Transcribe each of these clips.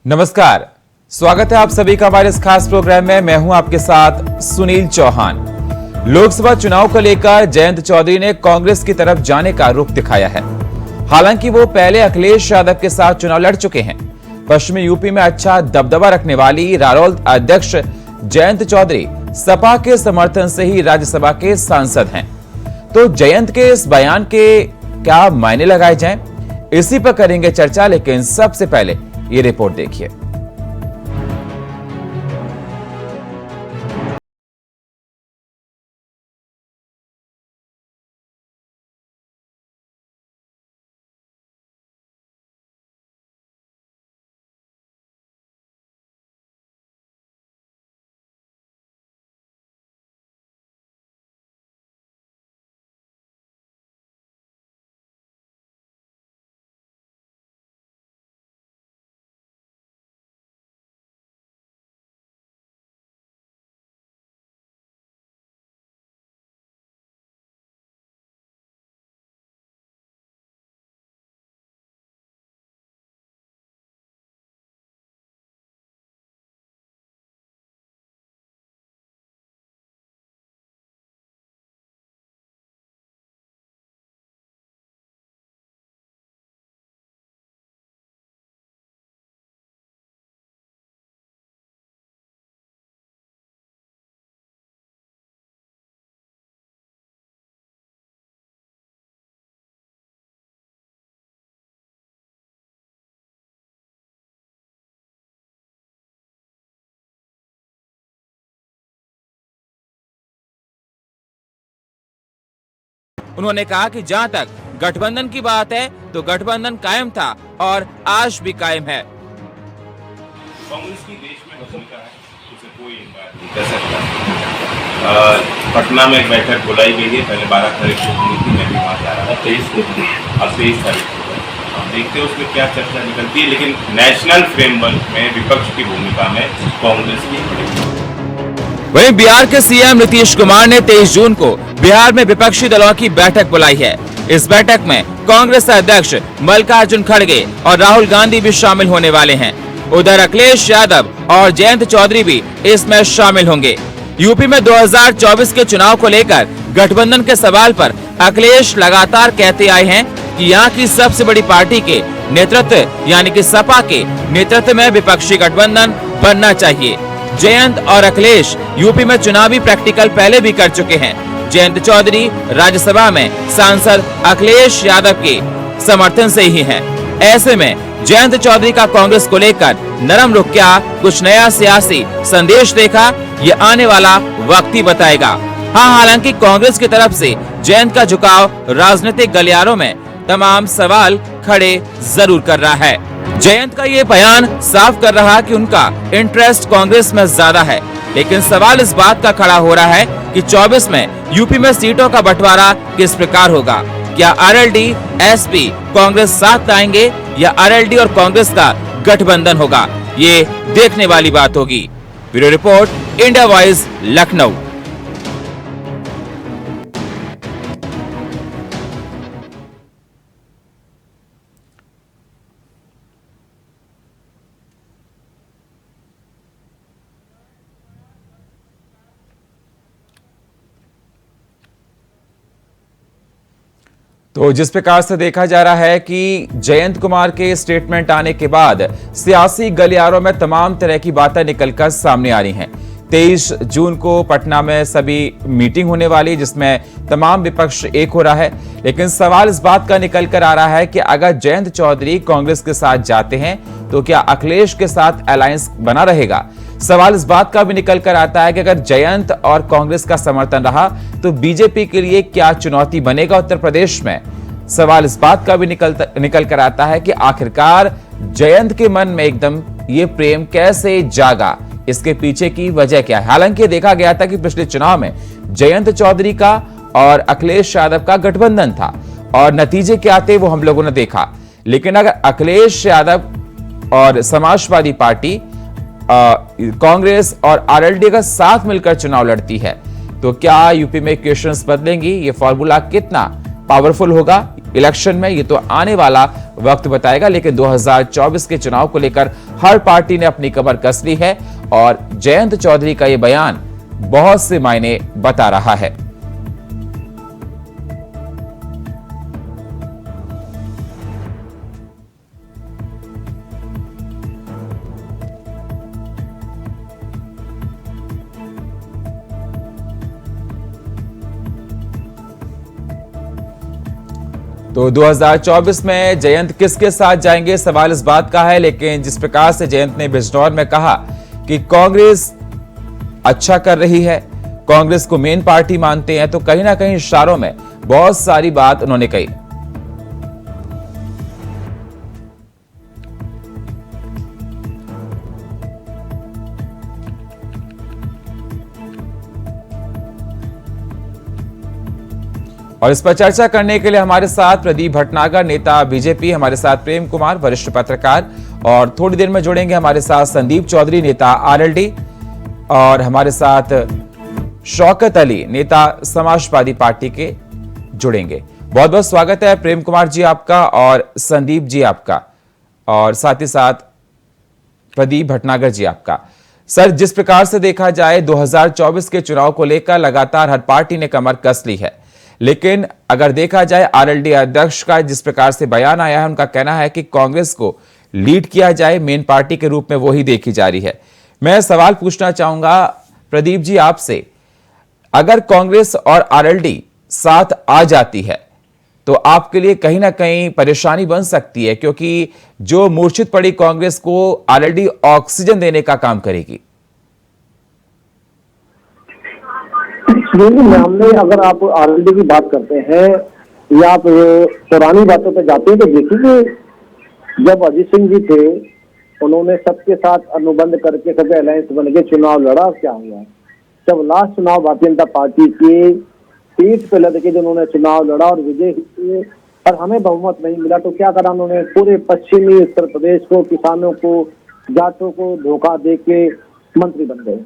नमस्कार, स्वागत है आप सभी का हमारे इस खास प्रोग्राम में। मैं हूं आपके साथ सुनील चौहान। लोकसभा चुनाव को लेकर जयंत चौधरी ने कांग्रेस की तरफ जाने का रुख दिखाया है। हालांकि वो पहले अखिलेश यादव के साथ चुनाव लड़ चुके हैं। पश्चिमी यूपी में अच्छा दबदबा रखने वाली रालोद अध्यक्ष जयंत चौधरी सपा के समर्थन से ही राज्यसभा के सांसद हैं। तो जयंत के इस बयान के क्या मायने लगाए जाएं, इसी पर करेंगे चर्चा। लेकिन सबसे पहले ये रिपोर्ट देखिए। उन्होंने कहा कि जहां तक गठबंधन की बात है तो गठबंधन कायम था और आज भी कायम है। कांग्रेस की देश में भूमिका है, उसे कोई इनकार नहीं कर सकता। पटना में एक बैठक बुलाई गई है, पहले 12 तारीख को हुई थी, मैं भी वहाँ जा रहा था। 23 तारीख को हम देखते हैं उसमें क्या चर्चा निकलती है। लेकिन नेशनल फ्रेमवर्क में विपक्ष की भूमिका में कांग्रेस की। वहीं बिहार के सीएम नीतीश कुमार ने 23 जून को बिहार में विपक्षी दलों की बैठक बुलाई है। इस बैठक में कांग्रेस अध्यक्ष मल्लिकार्जुन खड़गे और राहुल गांधी भी शामिल होने वाले हैं। उधर अखिलेश यादव और जयंत चौधरी भी इसमें शामिल होंगे। यूपी में 2024 के चुनाव को लेकर गठबंधन के सवाल पर अखिलेश लगातार कहते आए हैं कि यहाँ की सबसे बड़ी पार्टी के नेतृत्व यानी कि सपा के नेतृत्व में विपक्षी गठबंधन बनना चाहिए। जयंत और अखिलेश यूपी में चुनावी प्रैक्टिकल पहले भी कर चुके हैं। जयंत चौधरी राज्यसभा में सांसद अखिलेश यादव के समर्थन से ही हैं। ऐसे में जयंत चौधरी का कांग्रेस को लेकर नरम रुख क्या कुछ नया सियासी संदेश देखा, ये आने वाला वक्त ही बताएगा। हाँ, हालांकि कांग्रेस की तरफ से जयंत का झुकाव राजनीतिक गलियारों में तमाम सवाल खड़े जरूर कर रहा है। जयंत का ये बयान साफ कर रहा कि उनका इंटरेस्ट कांग्रेस में ज्यादा है। लेकिन सवाल इस बात का खड़ा हो रहा है कि 24 में यूपी में सीटों का बंटवारा किस प्रकार होगा। क्या आरएलडी, एसपी कांग्रेस साथ लाएंगे या आरएलडी और कांग्रेस का गठबंधन होगा, ये देखने वाली बात होगी। Bureau report, India voice, Lucknow. तो जिस प्रकार से देखा जा रहा है कि जयंत कुमार के स्टेटमेंट आने के बाद सियासी गलियारों में तमाम तरह की बातें निकलकर सामने आ रही हैं। 23 जून को पटना में सभी मीटिंग होने वाली, जिसमें तमाम विपक्ष एक हो रहा है। लेकिन सवाल इस बात का निकल कर आ रहा है कि अगर जयंत चौधरी कांग्रेस के साथ जाते हैं तो क्या अखिलेश के साथ अलायंस बना रहेगा। सवाल इस बात का भी निकल कर आता है कि अगर जयंत और कांग्रेस का समर्थन रहा तो बीजेपी के लिए क्या चुनौती बनेगा उत्तर प्रदेश में। सवाल इस बात का भी निकल कर आता है कि आखिरकार जयंत के मन में एकदम ये प्रेम कैसे जागा, इसके पीछे की वजह क्या है। हालांकि देखा गया था कि पिछले चुनाव में जयंत चौधरी का और अखिलेश यादव का गठबंधन था और नतीजे क्या थे वो हम लोगों ने देखा। लेकिन अगर अखिलेश यादव और समाजवादी पार्टी कांग्रेस और आरएलडी का साथ मिलकर चुनाव लड़ती है तो क्या यूपी में इक्वेशंस बदलेंगी, ये फॉर्मूला कितना पावरफुल होगा इलेक्शन में, ये तो आने वाला वक्त बताएगा, लेकिन 2024 के चुनाव को लेकर हर पार्टी ने अपनी कमर कस ली है और जयंत चौधरी का यह बयान बहुत से मायने बता रहा है। तो 2024 में जयंत किसके साथ जाएंगे, सवाल इस बात का है। लेकिन जिस प्रकार से जयंत ने बिजनौर में कहा कि कांग्रेस अच्छा कर रही है, कांग्रेस को मेन पार्टी मानते हैं, तो कहीं ना कहीं इशारों में बहुत सारी बात उन्होंने कही। और इस पर चर्चा करने के लिए हमारे साथ प्रदीप भटनागर, नेता बीजेपी, हमारे साथ प्रेम कुमार, वरिष्ठ पत्रकार, और थोड़ी देर में जुड़ेंगे हमारे साथ संदीप चौधरी, नेता आरएलडी, और हमारे साथ शौकत अली, नेता समाजवादी पार्टी के, जुड़ेंगे। बहुत बहुत स्वागत है प्रेम कुमार जी आपका और संदीप जी आपका, और साथ ही साथ प्रदीप भटनागर जी आपका। सर, जिस प्रकार से देखा जाए 2024 के चुनाव को लेकर लगातार हर पार्टी ने कमर कस ली है, लेकिन अगर देखा जाए आरएलडी अध्यक्ष का जिस प्रकार से बयान आया है, उनका कहना है कि कांग्रेस को लीड किया जाए, मेन पार्टी के रूप में वही देखी जा रही है। मैं सवाल पूछना चाहूंगा प्रदीप जी आपसे, अगर कांग्रेस और आरएलडी साथ आ जाती है तो आपके लिए कहीं ना कहीं परेशानी बन सकती है, क्योंकि जो मूर्छित पड़ी कांग्रेस को आरएलडी ऑक्सीजन देने का काम करेगी। हमने, अगर आप आरएलडी की बात करते हैं या आप पुरानी बातों पे जाते हैं तो देखिए कि जब अजीत सिंह जी थे, उन्होंने सबके साथ अनुबंध करके सबके अलायंस बन के चुनाव लड़ा, क्या हुआ? जब लास्ट चुनाव भारतीय जनता पार्टी के पीठ पे लद के जो उन्होंने चुनाव लड़ा और विजय हुए, पर हमें बहुमत नहीं मिला, तो क्या करा उन्होंने? पूरे पश्चिमी उत्तर प्रदेश को, किसानों को, जाटों को धोखा दे के मंत्री बन गए।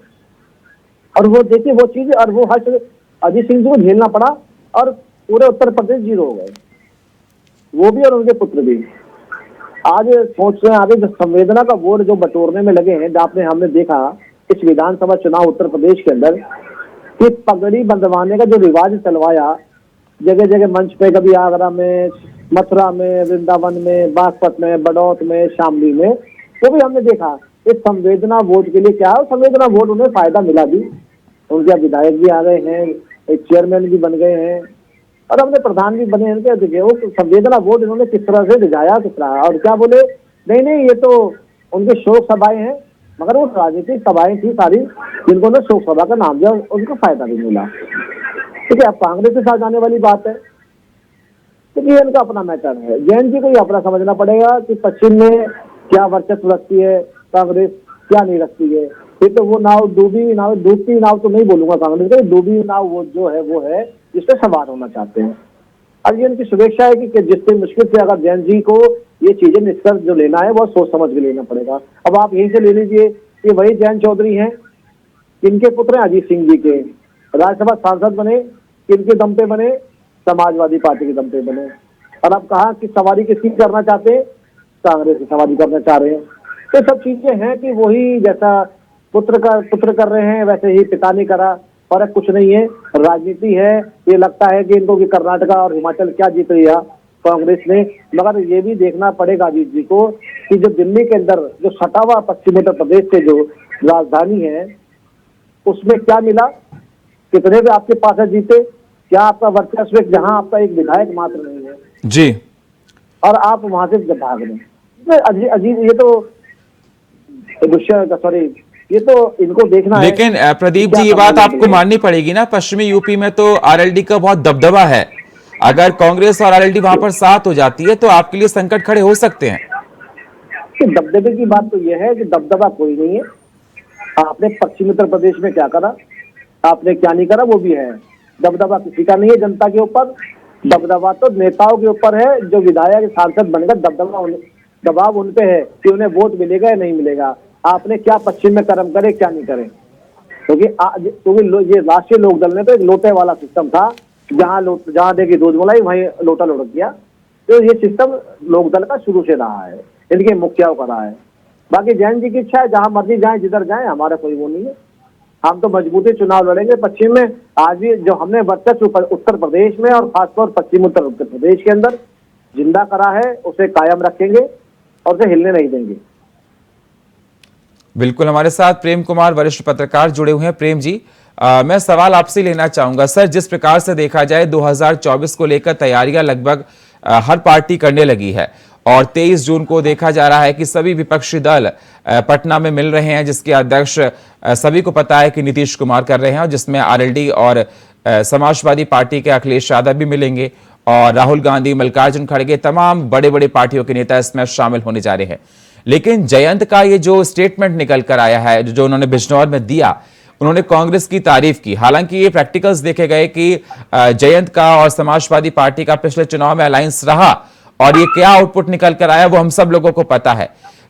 और वो देखिए वो चीज, और वो हर अजीत सिंह जी को झेलना पड़ा और पूरे उत्तर प्रदेश जीरो हो गए, वो भी और उनके पुत्र भी। आज सोच रहे हैं आगे जो संवेदना का वोट जो बटोरने में लगे हैं, आपने हमने देखा इस विधानसभा चुनाव उत्तर प्रदेश के अंदर कि पगड़ी बंधवाने का जो रिवाज चलवाया जगह जगह मंच पे, कभी आगरा में, मथुरा में, वृंदावन में, बागपत में, बड़ौत में, शामली में, वो भी हमने देखा। इस संवेदना वोट के लिए क्या है, संवेदना वोट उन्हें फायदा मिला भी, उनके विधायक भी आ गए हैं, एक चेयरमैन भी बन गए हैं और अपने प्रधान भी बने हैं। देखिए वो संवेदना वोट इन्होंने किस तरह से रिझाया, किस तरह, और क्या बोले, नहीं नहीं ये तो उनके शोक सभाएं हैं, मगर वो राजनीतिक सभाएं थी सारी जिनको उन्होंने शोक सभा का नाम दिया, उनको फायदा भी मिला। ठीक है, अब कांग्रेस के साथ जाने वाली बात है, क्योंकि इनका अपना मैटर है। जैन जी को अपना समझना पड़ेगा कि पश्चिम में क्या वर्चस्व रखती है कांग्रेस, क्या नहीं रखती है। फिर तो वो नाव डूबती नाव तो नहीं बोलूंगा कांग्रेस का, डूबी नाव वो जो है वो है जिससे सवार होना चाहते हैं। अब ये उनकी शुभेच्छा है कि जिससे मुश्किल से अगर जैन जी को ये चीजें निष्कर्ष जो लेना है वो सोच समझ के लेना पड़ेगा। अब आप यहीं से ले लीजिए कि वही जैन चौधरी हैं, किनके पुत्र हैं? अजीत सिंह जी के। राज्यसभा सांसद बने किनके दम पे बने? समाजवादी पार्टी के दम पे बने। और अब कहा कि सवारी किसकी करना चाहते हैं? कांग्रेस की सवारी करना चाह रहे हैं। तो सब चीजें हैं कि वही जैसा पुत्र कर रहे हैं वैसे ही पिता ने करा, फर्क कुछ नहीं है, राजनीति है। ये लगता है कि इनको कि कर्नाटका और हिमाचल क्या जीत लिया कांग्रेस ने, मगर ये भी देखना पड़ेगा अजीत जी को कि जो दिल्ली के अंदर जो सटा हुआ पश्चिम उत्तर प्रदेश से जो राजधानी है उसमें क्या मिला, कितने भी आपके पास है जीते, क्या आपका वर्चस्व, जहां आपका एक विधायक मात्र नहीं है जी, और आप वहां से भाग रहे। अजीब, ये तो सॉरी, ये तो इनको देखना है। लेकिन प्रदीप जी ये बात आपको माननी पड़ेगी ना, पश्चिमी यूपी में तो आरएलडी का बहुत दबदबा है। अगर कांग्रेस और आरएलडी वहां पर साथ हो जाती है तो आपके लिए संकट खड़े हो सकते हैं। दबदबे की बात तो यह है कि दबदबा कोई नहीं है। आपने पश्चिमी उत्तर प्रदेश में क्या करा, आपने क्या नहीं करा, वो भी है। दबदबा किसी का नहीं है जनता के ऊपर, दबदबा तो नेताओं के ऊपर है। जो विधायक सांसद बनेगा दबाव उन पे है कि उन्हें वोट मिलेगा या नहीं मिलेगा। आपने क्या पश्चिम में कर्म करे, क्या नहीं करे, क्योंकि ये राष्ट्रीय लोकदल ने तो एक लोटे वाला सिस्टम था, जहां देखिए दूध मलाई वहीं लोटा लुढ़क गया। तो ये सिस्टम लोकदल का शुरू से रहा है, इनके मुखियाओं का रहा है। बाकी जयंत जी की इच्छा है, जहां मर्जी जाए, जिधर जाए, हमारा कोई वो नहीं है। हम तो मजबूती चुनाव लड़ेंगे पश्चिम में। आज भी जो हमने वर्चस्व उत्तर प्रदेश में और खासतौर पश्चिम उत्तर प्रदेश के अंदर जिंदा करा है, उसे कायम रखेंगे और उसे हिलने नहीं देंगे। बिल्कुल, हमारे साथ प्रेम कुमार वरिष्ठ पत्रकार जुड़े हुए हैं। प्रेम जी, मैं सवाल आपसे लेना चाहूंगा सर, जिस प्रकार से देखा जाए 2024 को लेकर तैयारियां लगभग हर पार्टी करने लगी है और 23 जून को देखा जा रहा है कि सभी विपक्षी दल पटना में मिल रहे हैं, जिसके अध्यक्ष सभी को पता है कि नीतीश कुमार कर रहे हैं और जिसमें आरएलडी और समाजवादी पार्टी के अखिलेश यादव भी मिलेंगे और राहुल गांधी, मल्लिकार्जुन खड़गे, तमाम बड़े बड़े पार्टियों के नेता इसमें शामिल होने जा रहे हैं। लेकिन जयंत का ये जो स्टेटमेंट निकल कर आया है, जो उन्होंने बिजनौर में दिया, उन्होंने कांग्रेस की तारीफ की। हालांकि ये प्रैक्टिकल्स देखे गए कि जयंत का और समाजवादी पार्टी का पिछले चुनाव में अलायंस रहा और ये क्या आउटपुट निकल कर आया वो हम सब लोगों को पता है।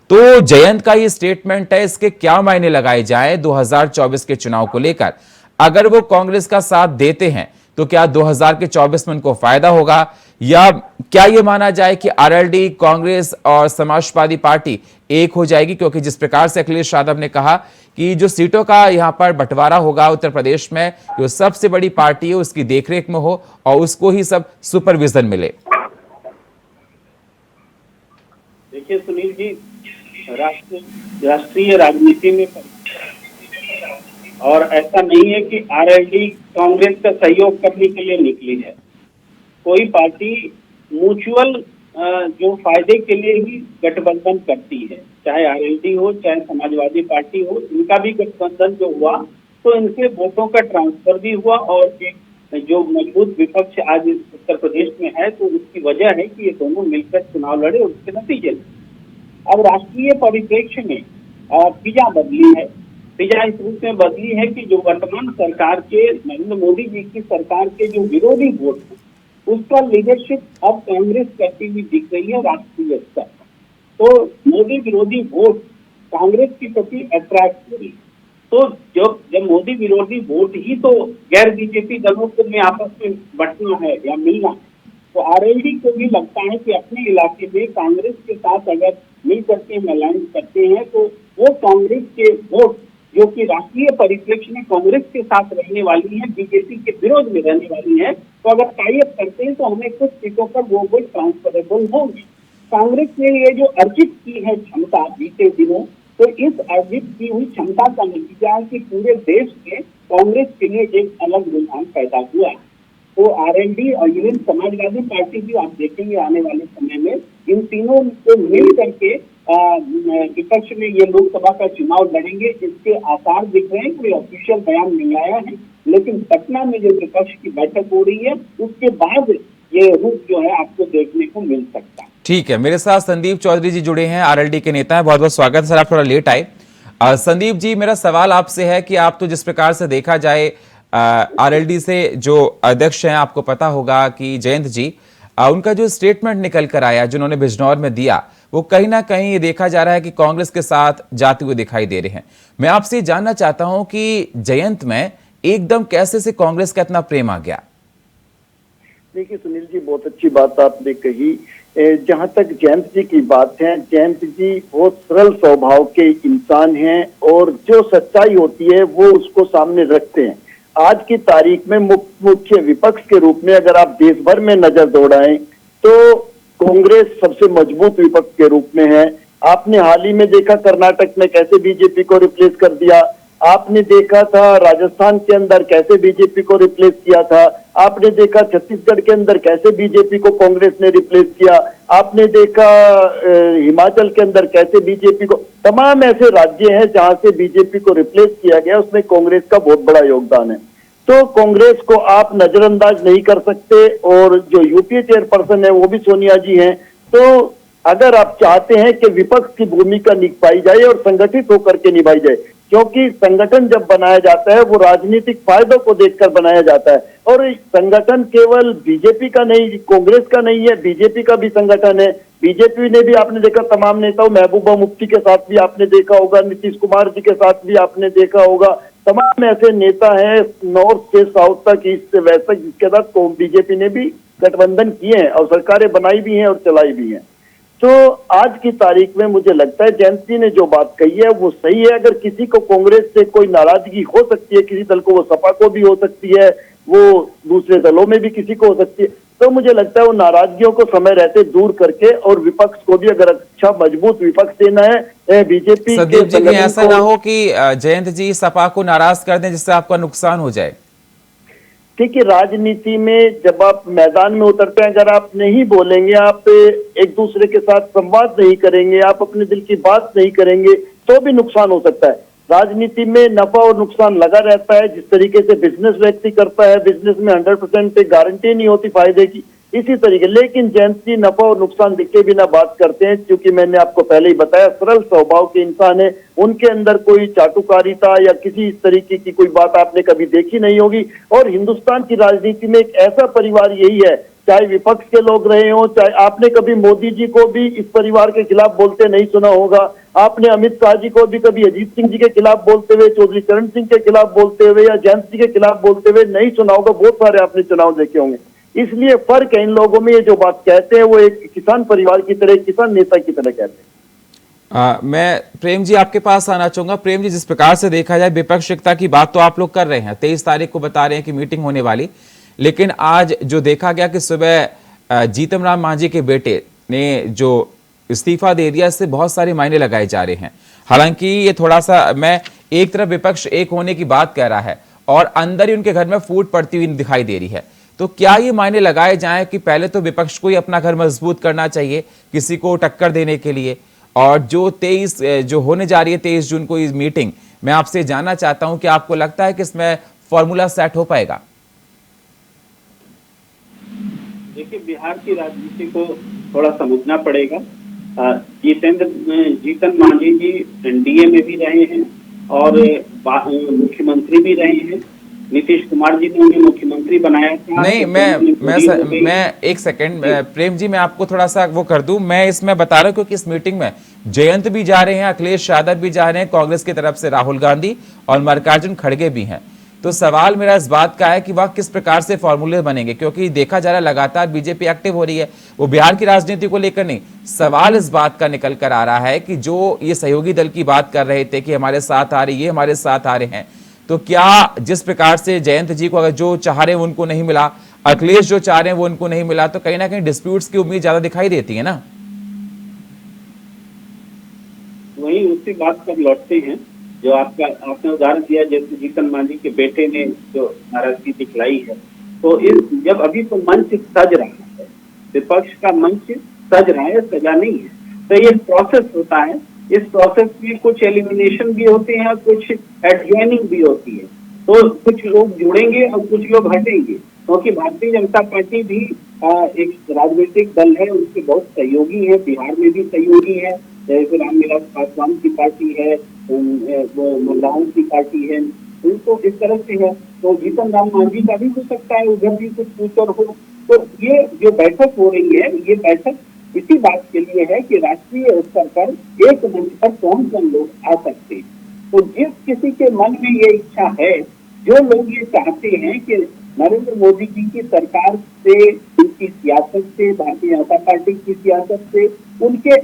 तो जयंत का ये स्टेटमेंट है, इसके क्या मायने लगाए जाए 2024 के चुनाव को लेकर? अगर वो कांग्रेस का साथ देते हैं तो क्या 2024 में उनको फायदा होगा, या क्या ये माना जाए कि आरएलडी, कांग्रेस और समाजवादी पार्टी एक हो जाएगी? क्योंकि जिस प्रकार से अखिलेश यादव ने कहा कि जो सीटों का यहां पर बंटवारा होगा उत्तर प्रदेश में, जो सबसे बड़ी पार्टी है उसकी देखरेख में हो और उसको ही सब सुपरविजन मिले। देखिए सुनील जी, राष्ट्रीय राजनीति में और ऐसा नहीं है कि आरएलडी कांग्रेस का सहयोग करने के लिए निकली है। कोई पार्टी म्यूचुअल जो फायदे के लिए ही गठबंधन करती है, चाहे आरएलडी हो चाहे समाजवादी पार्टी हो। इनका भी गठबंधन जो हुआ तो इनके वोटों का ट्रांसफर भी हुआ और एक जो मजबूत विपक्ष आज उत्तर प्रदेश में है तो उसकी वजह है कि ये दोनों मिलकर चुनाव लड़े और उसके नतीजे। अब राष्ट्रीय परिप्रेक्ष्य में फिजा बदली है। फिजा इस रूप में बदली है कि जो वर्तमान सरकार के, नरेंद्र मोदी जी की सरकार के जो विरोधी वोट है उसका लीडरशिप अब कांग्रेस करती हुई दिख रही है राष्ट्रीय स्तर पर। तो मोदी विरोधी वोट कांग्रेस के प्रति अट्रैक्ट हो रही। तो जब मोदी विरोधी वोट ही तो गैर बीजेपी दलों को में आपस में बंटना है या मिलना, तो आरएलडी को भी लगता है कि अपने इलाके में कांग्रेस के साथ अगर मिल करके अलायंस करते हैं तो वो कांग्रेस के वोट जो कि राष्ट्रीय परिप्रेक्ष्य में कांग्रेस के साथ रहने वाली है, बीजेपी के विरोध में रहने वाली है, तो अगर टाइप करते हैं तो हमें कुछ सीटों पर वो वोट ट्रांसफरेबल होंगे। कांग्रेस ने ये जो अर्जित की है क्षमता बीते दिनों, तो इस अर्जित की हुई क्षमता का नतीजा है कि पूरे देश में कांग्रेस के लिए एक अलग रुझान पैदा हुआ है। तो आरएलडी और इवन समाजवादी पार्टी भी आप देखेंगे आने वाले समय में इन तीनों को मिल करके विपक्ष में ये लोकसभा का चुनाव लड़ेंगे। इसके आसार दिख रहे हैं, कोई ऑफिशियल बयान नहीं आया है, लेकिन पटना में जो विपक्ष की बैठक हो रही है उसके बाद ये रूप जो है आपको देखने को मिल सकता है। ठीक है, मेरे साथ संदीप चौधरी जी जुड़े हैं, आरएलडी के नेता हैं। बहुत बहुत स्वागत सर, आप थोड़ा लेट आए। संदीप जी, मेरा सवाल आपसे है कि आप तो जिस प्रकार से देखा जाए आरएलडी से जो अध्यक्ष हैं, आपको पता होगा कि जयंत जी, उनका जो स्टेटमेंट निकल कर आया जिन्होंने बिजनौर में दिया, वो कहीं ना कहीं ये देखा जा रहा है कि कांग्रेस के साथ जाते हुए दिखाई दे रहे हैं। मैं आपसे जानना चाहता हूं कि जयंत में एकदम कैसे से कांग्रेस का इतना प्रेम आ गया? देखिए सुनील जी, बहुत अच्छी बात आपने कही। जहां तक जयंत जी की बात है, जयंत जी बहुत सरल स्वभाव के इंसान हैं और जो सच्चाई होती है वो उसको सामने रखते हैं। आज की तारीख में मुख्य विपक्ष के रूप में अगर आप देश भर में नजर दौड़ाएं तो कांग्रेस सबसे मजबूत विपक्ष के रूप में है। आपने हाल ही में देखा कर्नाटक में कैसे बीजेपी को रिप्लेस कर दिया, आपने देखा था राजस्थान के अंदर कैसे बीजेपी को रिप्लेस किया था, आपने देखा छत्तीसगढ़ के अंदर कैसे बीजेपी को कांग्रेस ने रिप्लेस किया, आपने देखा हिमाचल के अंदर कैसे बीजेपी को, तमाम ऐसे राज्य हैं जहां से बीजेपी को रिप्लेस किया गया, उसमें कांग्रेस का बहुत बड़ा योगदान है। तो कांग्रेस को आप नजरअंदाज नहीं कर सकते और जो यूपीए चेयरपर्सन है वो भी सोनिया जी हैं। तो अगर आप चाहते हैं कि विपक्ष की भूमिका निभाई जाए और संगठित होकर के निभाई जाए, क्योंकि संगठन जब बनाया जाता है वो राजनीतिक फायदों को देखकर बनाया जाता है और संगठन केवल बीजेपी का नहीं, कांग्रेस का नहीं है, बीजेपी का भी संगठन है। बीजेपी ने भी आपने देखा तमाम नेताओं, महबूबा मुफ्ती के साथ भी आपने देखा होगा, नीतीश कुमार जी के साथ भी आपने देखा होगा, तमाम ऐसे नेता हैं नॉर्थ से साउथ तक, ईस्ट से वेस्ट तक, जिसके साथ बीजेपी ने भी गठबंधन किए हैं और सरकारें बनाई भी हैं और चलाई भी हैं। तो आज की तारीख में मुझे लगता है जयंत जी ने जो बात कही है वो सही है। अगर किसी को कांग्रेस से कोई नाराजगी हो सकती है, किसी दल को, वो सपा को भी हो सकती है, वो दूसरे दलों में भी किसी को हो सकती है, तो मुझे लगता है वो नाराजगियों को समय रहते दूर करके, और विपक्ष को भी अगर अच्छा मजबूत विपक्ष देना है बीजेपी संदीप जी, कहीं ऐसा ना हो कि जयंत जी सपा को नाराज कर दें जिससे आपका नुकसान हो जाए। ठीक है, राजनीति में जब आप मैदान में उतरते हैं, अगर आप नहीं बोलेंगे, आप एक दूसरे के साथ संवाद नहीं करेंगे, आप अपने दिल की बात नहीं करेंगे, तो भी नुकसान हो सकता है। राजनीति में नफा और नुकसान लगा रहता है। जिस तरीके से बिजनेस व्यक्ति करता है, बिजनेस में 100% गारंटी नहीं होती फायदे की, इसी तरीके। लेकिन जयंत जी नफा और नुकसान दिखे बिना बात करते हैं, क्योंकि मैंने आपको पहले ही बताया सरल स्वभाव के इंसान है। उनके अंदर कोई चाटुकारिता या किसी इस तरीके की कोई बात आपने कभी देखी नहीं होगी। और हिंदुस्तान की राजनीति में एक ऐसा परिवार यही है, चाहे विपक्ष के लोग रहे हों, चाहे आपने कभी मोदी जी को भी इस परिवार के खिलाफ बोलते नहीं सुना होगा, आपने अमित शाह जी को भी कभी अजीत सिंह जी के खिलाफ बोलते हुए, चौधरी चरण सिंह के खिलाफ बोलते हुए या जयंत जी के खिलाफ बोलते हुए नहीं सुना होगा। बहुत सारे आपने चुनाव देखे होंगे। इसलिए फर्क है इन लोगों में। ये जो बात कहते हैं वो एक किसान परिवार की तरह, किसान नेता की तरह कहते हैं। मैं प्रेम जी आपके पास आना चाहूंगा। प्रेम जी, जिस प्रकार से देखा जाए विपक्ष एकता की बात तो आप लोग कर रहे हैं, 23 तारीख को बता रहे हैं कि मीटिंग होने वाली, लेकिन आज जो देखा गया कि सुबह जीतन राम मांझी के बेटे ने जो इस्तीफा दे दिया, इससे बहुत सारे मायने लगाए जा रहे हैं। हालांकि ये थोड़ा सा, मैं एक तरफ विपक्ष एक होने की बात कह रहा है और अंदर ही उनके घर में फूट पड़ती हुई दिखाई दे रही है, तो क्या ये मायने लगाए जाएं कि पहले तो विपक्ष को ही अपना घर मजबूत करना चाहिए किसी को टक्कर देने के लिए, और जो 23 जो होने जा रही है 23 जून को इस मीटिंग, मैं आपसे जानना चाहता हूं कि आपको लगता है कि इसमें फॉर्मूला सेट हो पाएगा? देखिए, बिहार की राजनीति को थोड़ा समझना पड़ेगा। जीतन मांझी जी एनडीए में भी रहे हैं और मुख्यमंत्री भी रहे हैं। नीतीश कुमार जी ने उन्हें मुख्यमंत्री बनाया था। नहीं, मैं एक सेकंड प्रेम जी, मैं आपको थोड़ा सा वो कर दूं। मैं इसमें बता रहा हूं क्योंकि इस मीटिंग में जयंत भी जा रहे हैं, अखिलेश यादव भी जा रहे हैं, कांग्रेस की तरफ से राहुल गांधी और मल्लिकार्जुन खड़गे भी हैं। तो सवाल मेरा इस बात का है कि वह किस प्रकार से फॉर्मूले बनेंगे, क्योंकि देखा जा रहा है लगातार बीजेपी एक्टिव हो रही है, वो बिहार की राजनीति को लेकर नहीं। सवाल इस बात का निकल कर आ रहा है कि जो ये सहयोगी दल की बात कर रहे थे कि हमारे साथ आ रही, ये हमारे साथ आ रहे हैं, तो क्या जिस प्रकार से जयंत जी को अगर जो चाह रहे हैं उनको नहीं मिला, अखिलेश जो चाह रहे हैं वो उनको नहीं मिला, तो कहीं ना कहीं डिस्प्यूट्स की उम्मीद ज्यादा दिखाई देती है ना। वही उसी बात पर लौटते हैं जो आपने उदाहरण दिया, जैसे जीतन मांझी के बेटे ने जो नाराजगी दिखलाई है। तो जब अभी तो मंच सज रहा है, विपक्ष का मंच सज रहा है, सजा नहीं है, तो ये प्रोसेस होता है। इस प्रोसेस में कुछ एलिमिनेशन भी होते हैं, कुछ एडजॉइनिंग भी होती है। तो कुछ लोग जुड़ेंगे और कुछ लोग हटेंगे, क्योंकि भारतीय जनता पार्टी भी एक राजनीतिक दल है, उसके बहुत सहयोगी है, बिहार में भी सहयोगी है। जैसे रामविलास पासवान की पार्टी है, मुल्लाओं की पार्टी है, उनको इस तरह से है। तो जीतन राम मांझी का भी हो सकता है उधर भी कुछ फ्यूचर हो। तो ये जो बैठक हो रही है, ये बैठक इसी बात के लिए है कि राष्ट्रीय स्तर पर एक मंच पर कौन कौन लोग आ सकते हैं। तो जिस किसी के मन में ये इच्छा है, जो लोग ये चाहते हैं कि नरेंद्र मोदी जी की सरकार से, उनकी सियासत से, भारतीय जनता पार्टी की सियासत से उनके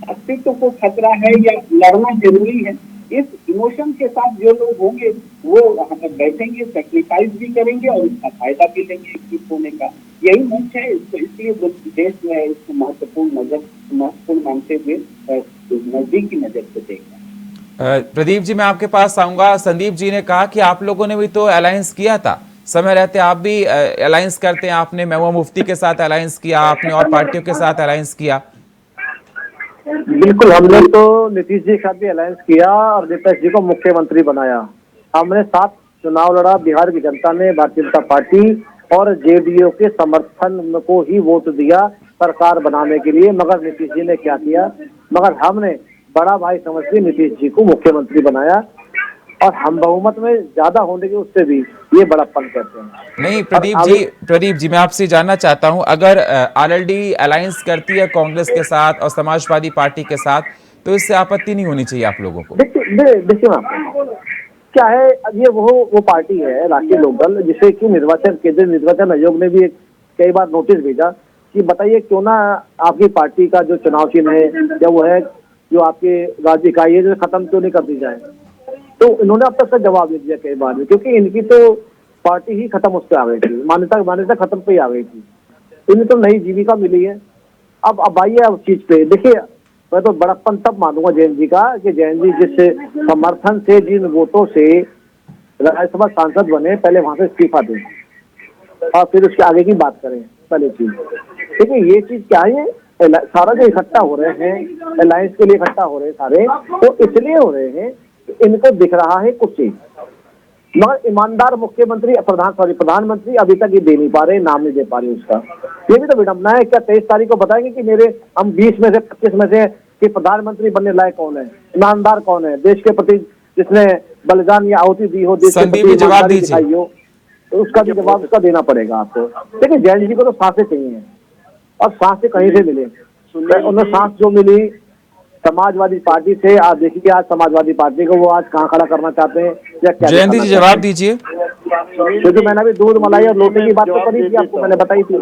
अस्तित्व को खतरा है या लड़ना जरूरी है, इस इमोशन के साथ जो लोग होंगे वो वहां पर बैठेंगे, सेक्रीफाइस भी करेंगे और उसका फायदा भी लेंगे एकजुट होने का। यही मंच है। इसको इसलिए देश जो है इसको महत्वपूर्ण मानते हुए नजदीक की नजर से देख रहा है। प्रदीप जी, मैं आपके पास आऊंगा। संदीप जी ने कहा कि आप लोगों ने भी तो अलायंस किया था, समय रहते आप भी अलायंस करते हैं। आपने महबूबा मुफ्ती के साथ अलायंस किया, आपने और पार्टियों के साथ अलायंस किया। बिल्कुल, हमने तो नीतीश जी के साथ भी अलायंस किया और नीतीश जी को मुख्यमंत्री बनाया। हमने 7 चुनाव लड़ा, बिहार की जनता ने भारतीय जनता पार्टी और जेडीयू के समर्थन को ही वोट दिया सरकार बनाने के लिए। मगर नीतीश जी ने क्या किया, मगर हमने बड़ा भाई समझ के नीतीश जी को मुख्यमंत्री बनाया और हम बहुमत में ज्यादा होने के उससे भी ये बड़प्पन करते हैं। नहीं प्रदीप जी मैं आपसे जानना चाहता हूं, अगर आरएलडी अलायंस करती है कांग्रेस के साथ और समाजवादी पार्टी के साथ, तो इससे आपत्ति नहीं होनी चाहिए आप लोगों को? देखिए क्या है, ये वो पार्टी है राष्ट्रीय लोकदल, जिसे कि निर्वाचन केंद्रीय निर्वाचन आयोग ने भी एक कई बार नोटिस भेजा कि बताइए क्यों ना आपकी पार्टी का जो चुनाव चिन्ह है या वो है जो आपके राज्य इकाई है जो खत्म क्यों नहीं कर दी जाए। तो इन्होंने अब तक का जवाब दे दिया कई बार, क्योंकि इनकी तो पार्टी ही खत्म उस पर आ गई थी, मान्यता खत्म पे ही आ गई थी। इन्हें तो नई जीविका मिली है। अब आइए अब चीज पे देखिए, मैं तो बड़प्पन तब मानूंगा जैन जी का कि जैन जी जिस समर्थन से, जिन वोटों से राज्यसभा सांसद बने, पहले वहां से इस्तीफा दें और फिर उसके आगे की बात करें। पहले चीज देखिए, ये चीज क्या है, सारा जो इकट्ठा हो रहे हैं अलायंस के लिए इकट्ठा हो रहे हैं सारे, वो इसलिए हो रहे हैं कि इनको दिख रहा है कुछ चीज, मगर ईमानदार मुख्यमंत्री प्रधानमंत्री अभी तक ये दे नहीं पा रहे, नाम नहीं दे पा रहे उसका। ये भी तो विडंबना है। क्या 23 तारीख को बताएंगे कि मेरे हम 20 में से 25 में से कि प्रधानमंत्री बनने लायक कौन है, ईमानदार कौन है, देश के प्रति जिसने बलिदान या आहुति दी हो, देश के प्रति ईमानदारी दिखाई हो, तो उसका भी जवाब उसका देना पड़ेगा आपको। देखिए जैन जी को तो सांसें चाहिए और सांसें कहीं से मिले, उन्हें सांस जो मिली समाजवादी पार्टी से। आप देखिए आज समाजवादी पार्टी को वो आज कहाँ खड़ा करना चाहते हैं या क्या। जयंती जी जवाब दीजिए। क्योंकि मैंने अभी दूध मलाई और लोटे की बात तो करी थी आपको, मैंने बताई थी।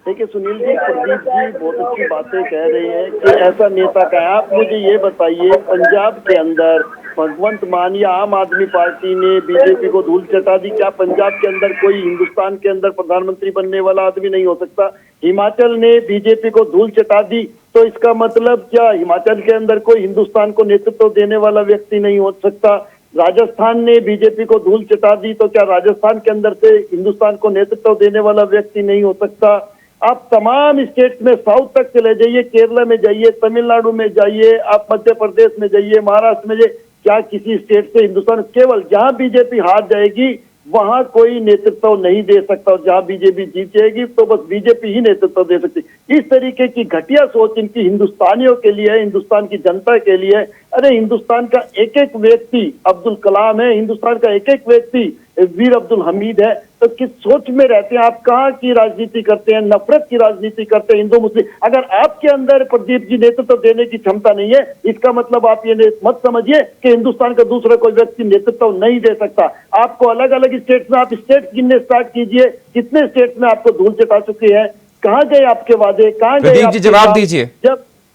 देखिए सुनील जी, प्रदीप जी बहुत अच्छी बातें कह रहे हैं कि ऐसा नेता का है। आप मुझे ये बताइए, पंजाब के अंदर भगवंत मान या आम आदमी पार्टी ने बीजेपी को धूल चटा दी। क्या पंजाब के अंदर कोई हिंदुस्तान के अंदर प्रधानमंत्री बनने वाला आदमी नहीं हो सकता? हिमाचल ने बीजेपी को धूल चटा दी, तो इसका मतलब क्या हिमाचल के अंदर कोई हिंदुस्तान को नेतृत्व देने वाला व्यक्ति नहीं हो सकता? राजस्थान ने बीजेपी को धूल चटा दी, तो क्या राजस्थान के अंदर से हिंदुस्तान को नेतृत्व देने वाला व्यक्ति नहीं हो सकता? आप तमाम स्टेट में साउथ तक चले जाइए, केरला में जाइए, तमिलनाडु में जाइए, आप मध्य प्रदेश में जाइए, महाराष्ट्र में जाइए, क्या किसी स्टेट से हिंदुस्तान, केवल जहां बीजेपी हार जाएगी वहां कोई नेतृत्व नहीं दे सकता, और जहां बीजेपी जीत जाएगी तो बस बीजेपी ही नेतृत्व दे सकती। इस तरीके की घटिया सोच इनकी हिंदुस्तानियों के लिए है, हिंदुस्तान की जनता के लिए है। अरे हिंदुस्तान का एक एक व्यक्ति अब्दुल कलाम है, हिंदुस्तान का एक एक व्यक्ति वीर अब्दुल हमीद है, तो किस सोच में रहते हैं आप? कहाँ की राजनीति करते हैं? नफरत की राजनीति करते हैं हिंदू मुस्लिम। अगर आपके अंदर प्रदीप जी नेतृत्व देने की क्षमता नहीं है, इसका मतलब आप ये मत समझिए कि हिंदुस्तान का दूसरा कोई व्यक्ति नेतृत्व नहीं दे सकता। आपको अलग अलग स्टेट में, आप स्टेट गिनने स्टार्ट कीजिए, कितने स्टेट में आपको धूल चटा चुके हैं? कहाँ गए आपके वादे, कहाँ गए? प्रदीप जी जवाब दीजिए।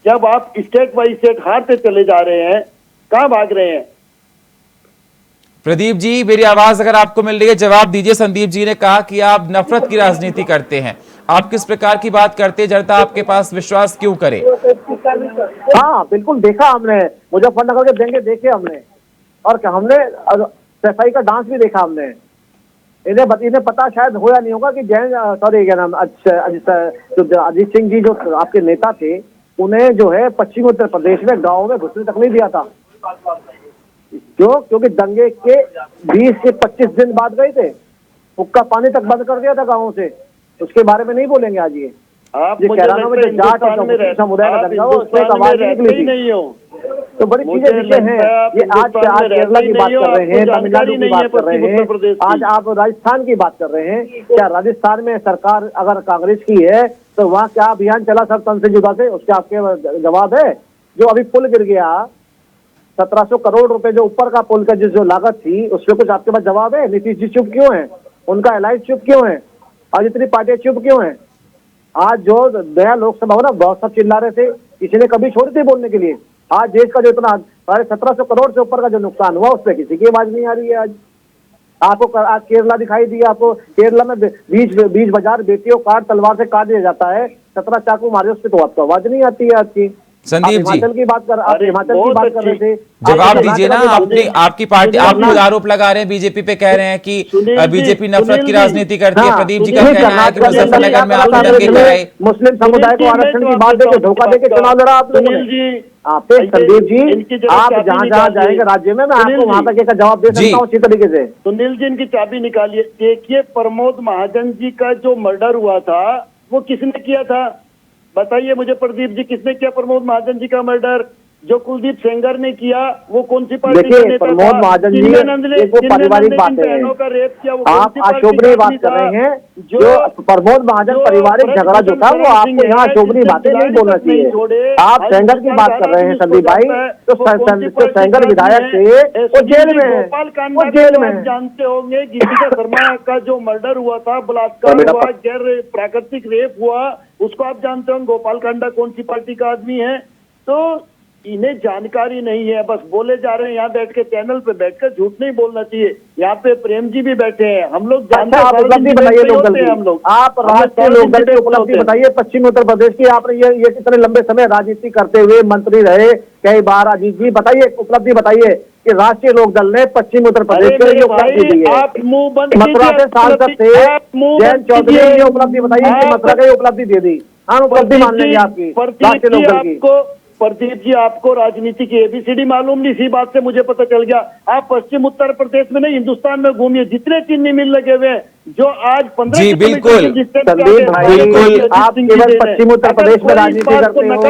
जब आप स्टेट बाई स्टेट हारते चले जा रहे हैं, कहाँ भाग रहे हैं? प्रदीप जी मेरी आवाज अगर आपको मिल रही है जवाब दीजिए। संदीप जी ने कहा कि आप नफरत की राजनीति करते हैं, आप किस प्रकार की बात करते हैं, जनता आपके पास विश्वास क्यों करे? हाँ बिल्कुल, देखा हमने मुजफ्फरनगर के दंगे देखे हमने, और क्या हमने सफाई का डांस भी देखा हमने। इन्हें पता शायद हो या नहीं होगा कि क्या नाम अजीत सिंह जी जो आपके नेता थे, उन्हें जो है पश्चिमी उत्तर प्रदेश में गाँव में घुसने तक नहीं दिया था। क्यों? क्योंकि दंगे के 20 से 25 दिन बाद गए थे, हुक्का पानी तक बंद कर दिया था गाँव से। उसके बारे में नहीं बोलेंगे आज ये कैराना में जो जाट समुदाय का दंगा, उससे आवाज निकली नहीं हो। तो बड़ी चीजें विषय हैं ये। आज केरला की बात कर रहे हैं, तमिलनाडु की बात कर रहे हैं, आज आप राजस्थान की बात कर रहे हैं। क्या राजस्थान में सरकार अगर कांग्रेस की है तो वहाँ क्या अभियान चला सर तन से जुदा से? उसके आपके जवाब है। जो अभी पुल गिर गया 1700 करोड़ रुपए जो ऊपर का पुल का जो लागत थी, उसपे कुछ आपके पास जवाब है? नीतीश जी चुप क्यों है? उनका अलायंस चुप क्यों है? आज इतनी पार्टियां चुप क्यों है? आज जो नया लोकसभा हो ना, बहुत सब चिल्ला रहे थे, किसी ने कभी छोड़ी थी बोलने के लिए। आज देश का जो इतना 1750 करोड़ से ऊपर का जो नुकसान हुआ, उस पर किसी की आवाज नहीं आ रही है। आज आपको आज केरला दिखाई दिया, आपको केरला में बीच बाजार बेटियों काट तलवार से काट दिया जाता है, 17 चाकू मारे, उस पर तो आपको आवाज नहीं आती है आज की। संदीप जी हिमाचल की बात कर रहे थे, जवाब दीजिए ना। आपकी पार्टी, आप खुद आरोप लगा रहे हैं बीजेपी पे, कह रहे हैं कि बीजेपी नफरत की राजनीति करती है। प्रदीप जी का कहना है कि मुजफ्फरनगर में आपने दंगे कराए, मुस्लिम समुदाय को आरक्षण की बात देकर धोखा देकर चुनाव लड़ा आप लोगों ने। संदीप जी आप जहाँ जहाँ जाएंगे राज्य में, मैं आपको वहाँ तक का जवाब दे सकता हूँ उसी तरीके से। सुनील जी इनकी चाबी निकालिए। देखिए प्रमोद महाजन जी का जो मर्डर हुआ था वो किसने किया था? बताइए मुझे प्रदीप जी, किसने किया प्रमोद महाजन जी का मर्डर? जो कुलदीप सेंगर ने किया वो कौन सी पार्टी देखिए का नेता था? प्रमोद महाजन जी, चिन्मयानंद ने एक वो पारिवारिक बात है, बहनों का रेप किया वो कौन आप सी पार्टी अशोभनीय का बात आदमी कर था? रहे हैं। जो प्रमोद महाजन पारिवारिक झगड़ा जो था वो आपको यहाँ अशोभनीय बातें नहीं बोलना चाहिए। आप सेंगर की बात कर रहे हैं संदीप भाई, तो सेंगर विधायक थे वो जेल में है, वो जेल में है। जानते होंगे गीतिका शर्मा का जो मर्डर हुआ था, बलात्कार हुआ, गैर प्राकृतिक रेप हुआ, उसको आप जानते हो। गोपाल कांडा कौन सी पार्टी का आदमी है? तो इन्हें जानकारी नहीं है, बस बोले जा रहे हैं। यहाँ बैठ के चैनल पे बैठकर झूठ नहीं बोलना चाहिए। यहाँ पे प्रेम जी भी बैठे हैं, हम लोग जानते हैं। आप उपलब्धि बताइए लोकदल की, आप राष्ट्रीय लोकदल की उपलब्धि बताइए पश्चिम उत्तर प्रदेश की। आपने ये कितने लंबे समय राजनीति करते हुए मंत्री रहे कई बार, अजीत जी बताइए, उपलब्धि बताइए कि राष्ट्रीय लोकदल ने पश्चिम उत्तर प्रदेश के लिए उपलब्धि दी है। आप मुंह बंद मथुरा से सांसद थे जयंत चौधरी ने ये उपलब्धि बताइए कि मथुरा का ये उपलब्धि दे दी। हम उपलब्धि मान लेंगे आपकी राष्ट्रीय लोकदल की। प्रदीप जी आपको राजनीति की एबीसीडी मालूम नहीं, इसी बात से मुझे पता चल गया। आप पश्चिम उत्तर प्रदेश में नहीं हिंदुस्तान में घूमिए, जितने चीनी मिल लगे हुए हैं जो आज 15 जी बिल्कुल संदीप भाई, बिल्कुल आप केवल पश्चिम उत्तर प्रदेश में राजनीति करते हो।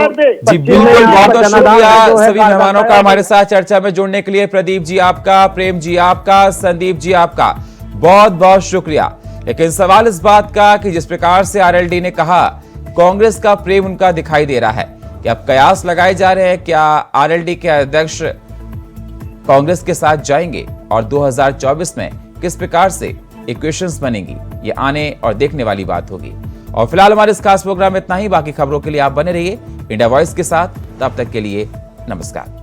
जी बिल्कुल, बहुत बहुत शुक्रिया सभी मेहमानों का हमारे साथ चर्चा में जुड़ने के लिए। प्रदीप जी आपका, प्रेम जी आपका, संदीप जी आपका बहुत बहुत शुक्रिया। लेकिन सवाल इस बात का कि जिस प्रकार से आरएलडी ने कहा कांग्रेस का प्रेम उनका दिखाई दे रहा है, कि अब कयास लगाए जा रहे हैं क्या आरएलडी के अध्यक्ष कांग्रेस के साथ जाएंगे और 2024 में किस प्रकार से इक्वेशंस बनेंगी, ये आने और देखने वाली बात होगी। और फिलहाल हमारे इस खास प्रोग्राम में इतना ही। बाकी खबरों के लिए आप बने रहिए इंडिया वॉइस के साथ। तब तक के लिए नमस्कार।